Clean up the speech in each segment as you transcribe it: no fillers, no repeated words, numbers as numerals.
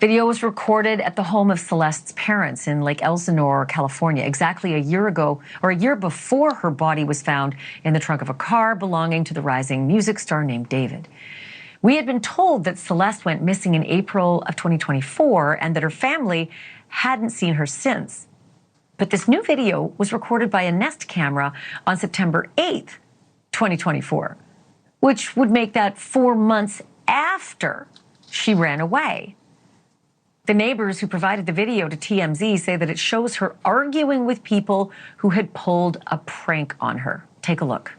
Video was recorded at the home of Celeste's parents in Lake Elsinore, California, exactly a year ago, or a year before her body was found in the trunk of a car belonging to the rising music star named David. We had been told that Celeste went missing in April of 2024 and that her family hadn't seen her since. But this new video was recorded by a Nest camera on September 8th, 2024, which would make that 4 months after she ran away. The neighbors who provided the video to TMZ say that it shows her arguing with people who had pulled a prank on her. Take a look.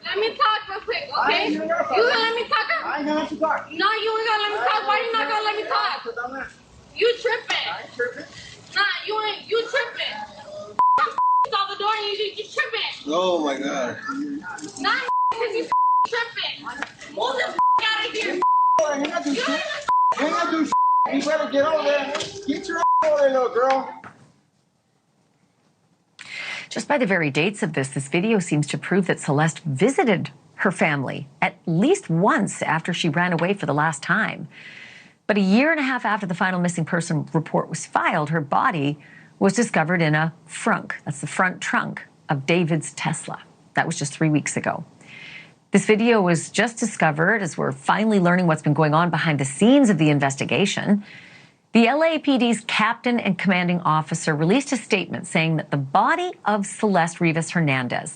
Let me talk real quick, okay? You gonna let me talk? I ain't gonna let you talk. No, you ain't gonna let me talk. Why you not gonna let me talk? You tripping. I ain't tripping. Nah, you tripping. Out the door and you tripping. Oh my God. Nah, because you tripping. Move the out of here. I ain't gonna do shit. I ain't gonna do shit. You better get over there. Get your over there, little girl. Just by the very dates of this video seems to prove that Celeste visited her family at least once after she ran away for the last time. But a year and a half after the final missing person report was filed, her body was discovered in a frunk. That's the front trunk of David's Tesla. That was just 3 weeks ago. This video was just discovered as we're finally learning what's been going on behind the scenes of the investigation. The LAPD's captain and commanding officer released a statement saying that the body of Celeste Rivas Hernandez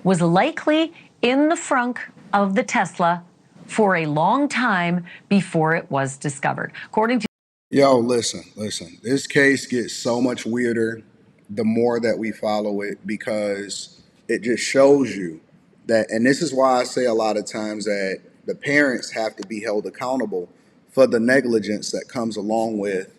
was likely in the frunk of the Tesla for a long time before it was discovered. According to Yo, listen. This case gets so much weirder the more that we follow it, because it just shows you that, and this is why I say a lot of times that the parents have to be held accountable for the negligence that comes along with,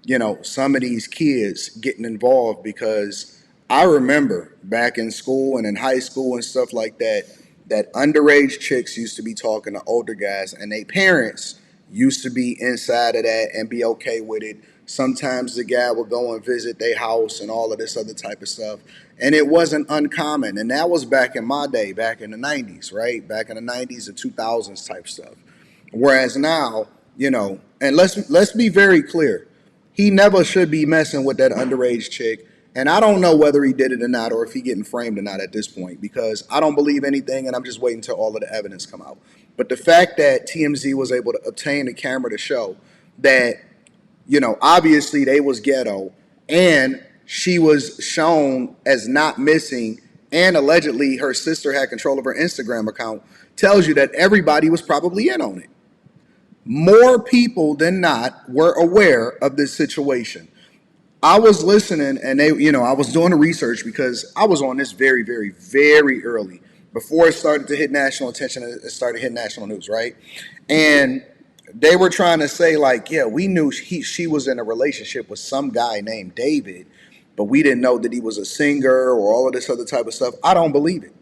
you know, some of these kids getting involved. Because I remember back in school and in high school and stuff like that, that underage chicks used to be talking to older guys, and they parents used to be inside of that and be okay with it. Sometimes the guy would go and visit their house and all of this other type of stuff. And it wasn't uncommon. And that was back in my day, back in the 90s, right? Back in the 90s and 2000s type stuff. Whereas now, you know, and let's be very clear. He never should be messing with that underage chick. And I don't know whether he did it or not, or if he getting framed or not at this point, because I don't believe anything, and I'm just waiting until all of the evidence come out. But the fact that TMZ was able to obtain a camera to show that, you know, obviously they was ghetto, and she was shown as not missing, and allegedly her sister had control of her Instagram account, tells you that everybody was probably in on it. More people than not were aware of this situation. I was listening, and they, you know, I was doing the research because I was on this very, very, very early, before it started to hit national attention. It started hitting national news, right? And they were trying to say, like, yeah, we knew she was in a relationship with some guy named David, but we didn't know that he was a singer or all of this other type of stuff. I don't believe it.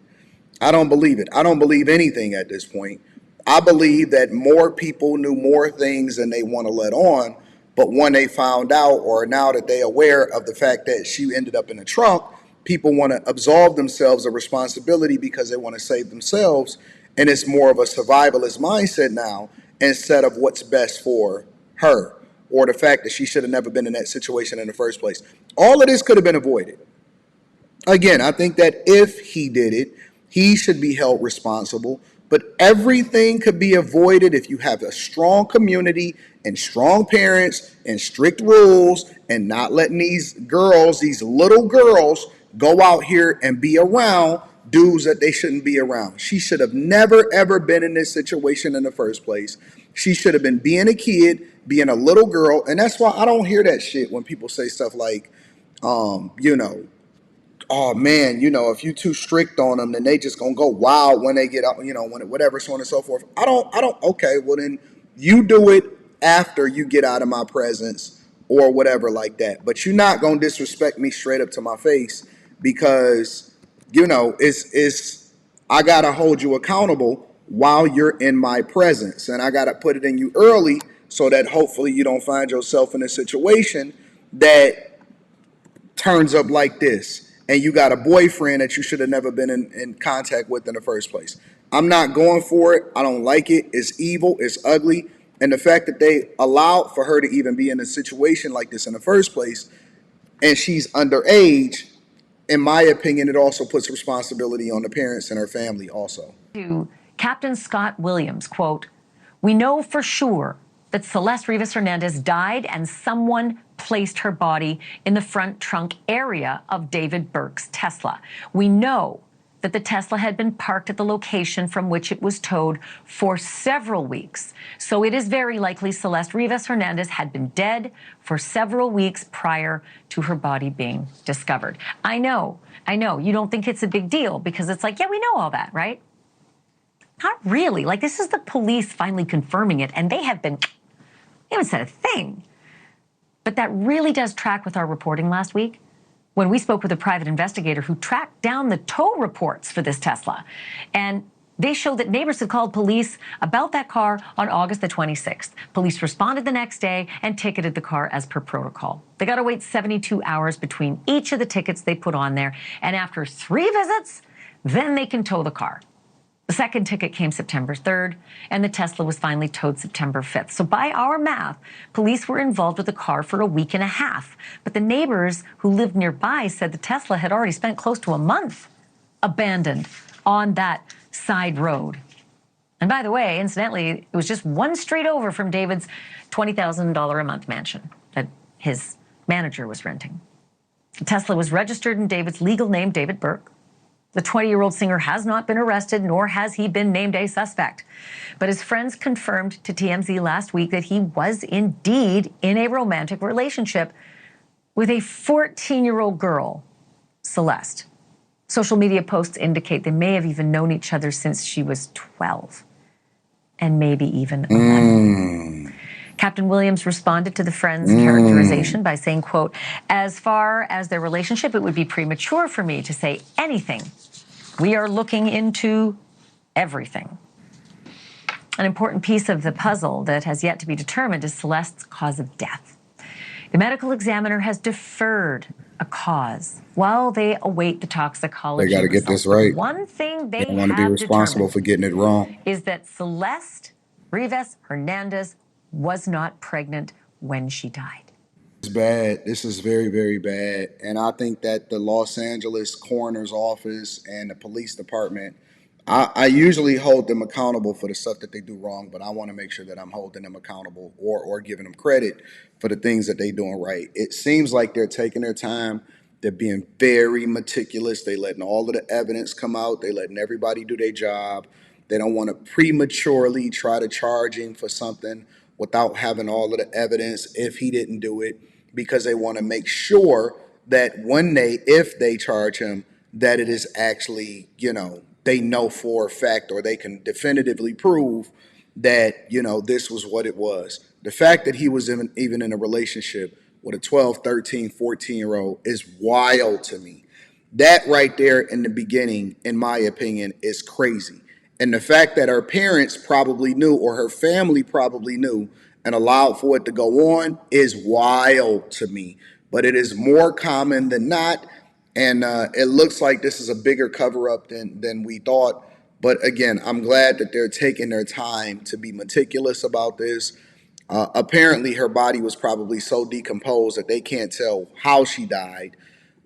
I don't believe it. I don't believe anything at this point. I believe that more people knew more things than they want to let on. But when they found out, or now that they're aware of the fact that she ended up in the trunk, people want to absolve themselves of responsibility because they want to save themselves. And it's more of a survivalist mindset now, instead of what's best for her, or the fact that she should have never been in that situation in the first place. All of this could have been avoided. Again, I think that if he did it, he should be held responsible. But everything could be avoided if you have a strong community and strong parents and strict rules, and not letting these girls, these little girls, go out here and be around dudes that they shouldn't be around. She should have never, ever been in this situation in the first place. She should have been being a kid, being a little girl. And that's why I don't hear that shit when people say stuff like, you know, oh man, you know, if you too strict on them, then they just gonna go wild when they get out, you know, when it, whatever, so on and so forth. I don't, okay, well then you do it after you get out of my presence or whatever like that. But you're not gonna disrespect me straight up to my face, because, you know, it's I gotta hold you accountable while you're in my presence. And I gotta put it in you early so that hopefully you don't find yourself in a situation that turns up like this, and you got a boyfriend that you should have never been in contact with in the first place. I'm not going for it. I don't like it. It's evil. It's ugly. And the fact that they allowed for her to even be in a situation like this in the first place, and she's underage, in my opinion, it also puts responsibility on the parents and her family also. To Captain Scott Williams, quote, "We know for sure that Celeste Rivas Hernandez died and someone placed her body in the front trunk area of David Burke's Tesla. We know that the Tesla had been parked at the location from which it was towed for several weeks. So it is very likely Celeste Rivas Hernandez had been dead for several weeks prior to her body being discovered." I know, you don't think it's a big deal because it's like, yeah, we know all that, right? Not really. Like, this is the police finally confirming it, and they haven't said a thing. But that really does track with our reporting last week when we spoke with a private investigator who tracked down the tow reports for this Tesla. And they showed that neighbors had called police about that car on August the 26th. Police responded the next day and ticketed the car as per protocol. They got to wait 72 hours between each of the tickets they put on there. And after 3 visits, then they can tow the car. The second ticket came September 3rd, and the Tesla was finally towed September 5th. So by our math, police were involved with the car for a week and a half. But the neighbors who lived nearby said the Tesla had already spent close to a month abandoned on that side road. And by the way, incidentally, it was just one street over from David's $20,000 a month mansion that his manager was renting. The Tesla was registered in David's legal name, David Burke. The 20-year-old singer has not been arrested, nor has he been named a suspect. But his friends confirmed to TMZ last week that he was indeed in a romantic relationship with a 14-year-old girl, Celeste. Social media posts indicate they may have even known each other since she was 12, and maybe even 11. Captain Williams responded to the friends' characterization by saying, quote, "As far as their relationship, it would be premature for me to say anything. We are looking into everything." An important piece of the puzzle that has yet to be determined is Celeste's cause of death. The medical examiner has deferred a cause while they await the toxicology They got to get results. this right. One thing they don't want to be have responsible determined for getting it wrong. is that Celeste Rivas Hernandez was not pregnant when she died. It's bad. This is very, very bad. And I think that the Los Angeles coroner's office and the police department, I usually hold them accountable for the stuff that they do wrong, but I want to make sure that I'm holding them accountable or giving them credit for the things that they're doing right. It seems like they're taking their time. They're being very meticulous. They letting all of the evidence come out. They letting everybody do their job. They don't want to prematurely try to charge him for something without having all of the evidence if he didn't do it, because they want to make sure that if they charge him, that it is actually, they know for a fact, or they can definitively prove that, this was what it was. The fact that he was even in a relationship with a 12, 13, 14-year-old is wild to me. That right there in the beginning, in my opinion, is crazy. And the fact that her parents probably knew, or her family probably knew, and allowed for it to go on is wild to me. But it is more common than not. And it looks like this is a bigger cover-up than we thought. But again, I'm glad that they're taking their time to be meticulous about this. Apparently, her body was probably so decomposed that they can't tell how she died.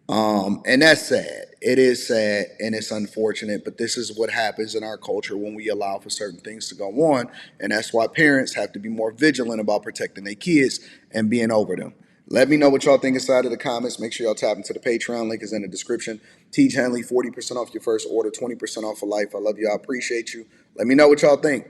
And that's sad. It is sad and it's unfortunate, but this is what happens in our culture when we allow for certain things to go on. And that's why parents have to be more vigilant about protecting their kids and being over them. Let me know what y'all think inside of the comments. Make sure y'all tap into the Patreon. Link is in the description. Teach Henley, 40% off your first order, 20% off for life. I love y'all. Appreciate you. Let me know what y'all think.